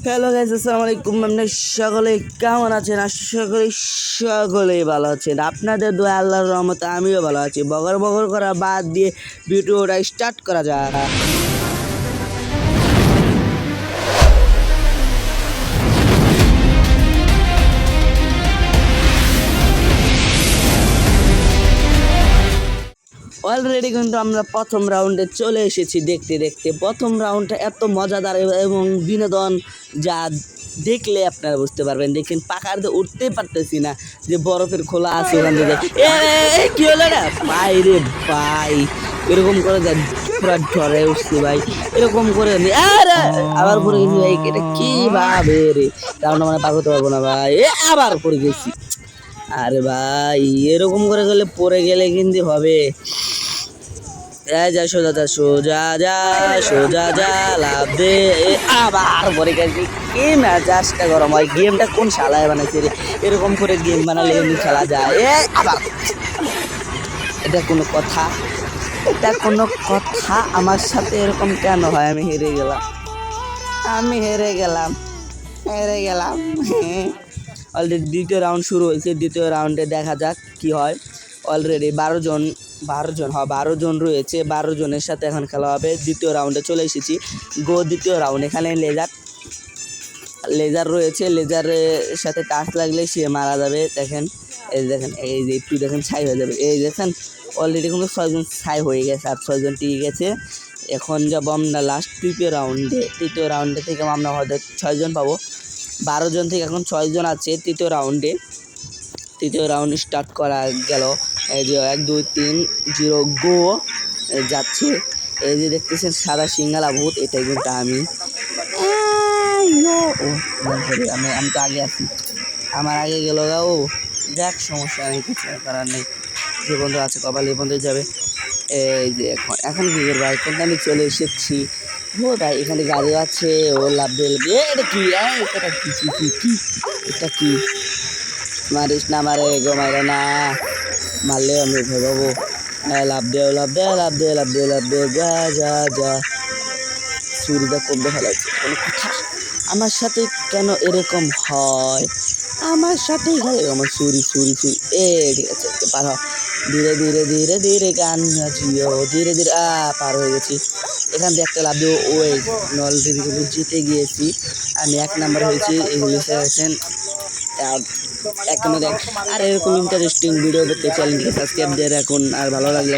Hello guys, আসসালামু আলাইকুম। আপনারা সকলে কেমন আছেন? আশা করি সকলেই ভালো আছেন। আপনাদের দোয়া আল্লাহর রহমতে আমিও ভালো আছি। বগর বগর করা বাদ দিয়ে ভিডিওটা স্টার্ট করা যাক। অলরেডি কিন্তু আমরা প্রথম রাউন্ডে চলে এসেছি। দেখতে দেখতে প্রথম রাউন্ডটা এত মজাদার এবং বিনোদন, যা দেখলে আপনারা বুঝতে পারবেন। দেখেন পাকার দিয়ে উঠতেই পারতেছি না, যে বরফের খোলা আছে ওখান থেকে। কি হলো না ভাই রে ভাই, এরকম করে যায় পুরা ঝড়ে উঠছি ভাই, এরকম করে আবার পড়ে গেছি ভাই। এটা কি ভাবে রে, রাউন্ড মানে পার করতে পারবো না ভাই। আবার পড়ে গেছি। আরে ভাই এরকম করে গেলে পড়ে গেলে কিন্তু হবে। যা সোজা যা, সোজা যা, সোজা যা, লাভ দে। আবার পরে গেছি। কি মেজাজটা গরম হয়। গেমটা কোন শালায় বানাইছে রে? এরকম করে গেম বানালে এমনি খেলা যায়? আবার এটা কোনো কথা? এটা কোনো কথা? আমার সাথে এরকম কেন হয়? আমি হেরে গেলাম, আমি হেরে গেলাম, হেরে গেলাম। অলরেডি দ্বিতীয় রাউন্ড শুরু হয়েছে। দ্বিতীয় রাউন্ডে দেখা যাক কি হয়। অলরেডি 12 জন রয়েছে। 12 জনের সাথে এখন খেলা হবে। দ্বিতীয় রাউন্ডে চলে এসেছি। দ্বিতীয় রাউন্ড। এখানে লেজার রয়েছে। লেজারের সাথে টাচ লাগলে সে মারা যাবে। দেখেন, এই দেখেন, এই যে একটু দেখেন ছাই হয়ে যাবে। এই দেখেন অলরেডি কিন্তু 6 জন ছাই হয়ে গেছে, আর 6 জন টিকে গেছে। এখন যাবো আমরা লাস্ট তৃতীয় রাউন্ডে। তৃতীয় রাউন্ডে থেকে আমরা হয়তো 6 জন পাবো। 12 জন থেকে এখন 6 জন আছে তৃতীয় রাউন্ডে। তৃতীয় রাউন্ড স্টার্ট করা গেল। এই যে 1 2 3 0 গো যাচ্ছে। এই যে দেখতেছেন সাদা সিঙ্গালা ভূত, এটাই কিন্তু আমি। আমি তো আগে আছি, আমার আগে গেল গা। ও দেখ, সমস্যা নেই, কিছু করার নেই। যে বন্ধু আছে কপাল এই বন্ধু যাবে। এই যে এখন কি করবো? এখন আমি চলে এসেছি। ও ভাই এখানে গাড়ি আছে। ও লাভ দিয়ে এটা কি? এটা কি কি কি কি এটা কি? মারিস না, মারে গো, মারে না, মারলে আমি ভাবো। লাভ দে, লাভ দে, লাভ দে, লাভ দে, লাভ দে, যা যা যা। চুরিটা কমতে ফেলাচ্ছে কোনো কথা? আমার সাথে কেন এরকম হয়? আমার সাথেই হয় আমার চুরি চুরি চুরি। ঠিক আছে, পার হ। ধীরে ধীরে ধীরে ধীরে গান বাজিও, ধীরে ধীরে। পার হয়ে গেছি। এখান থেকে একটা লাভ দিও। ওই অলরেডি কিন্তু জিতে গিয়েছি। আমি 1 নাম্বার হয়েছি। এগুলি গেছেন এক। আর এরকম ইন্টারেস্টিং ভিডিও পেতে চ্যানেলটিকে সাবস্ক্রাইব দিয়ে রাখুন। আর ভালো লাগলে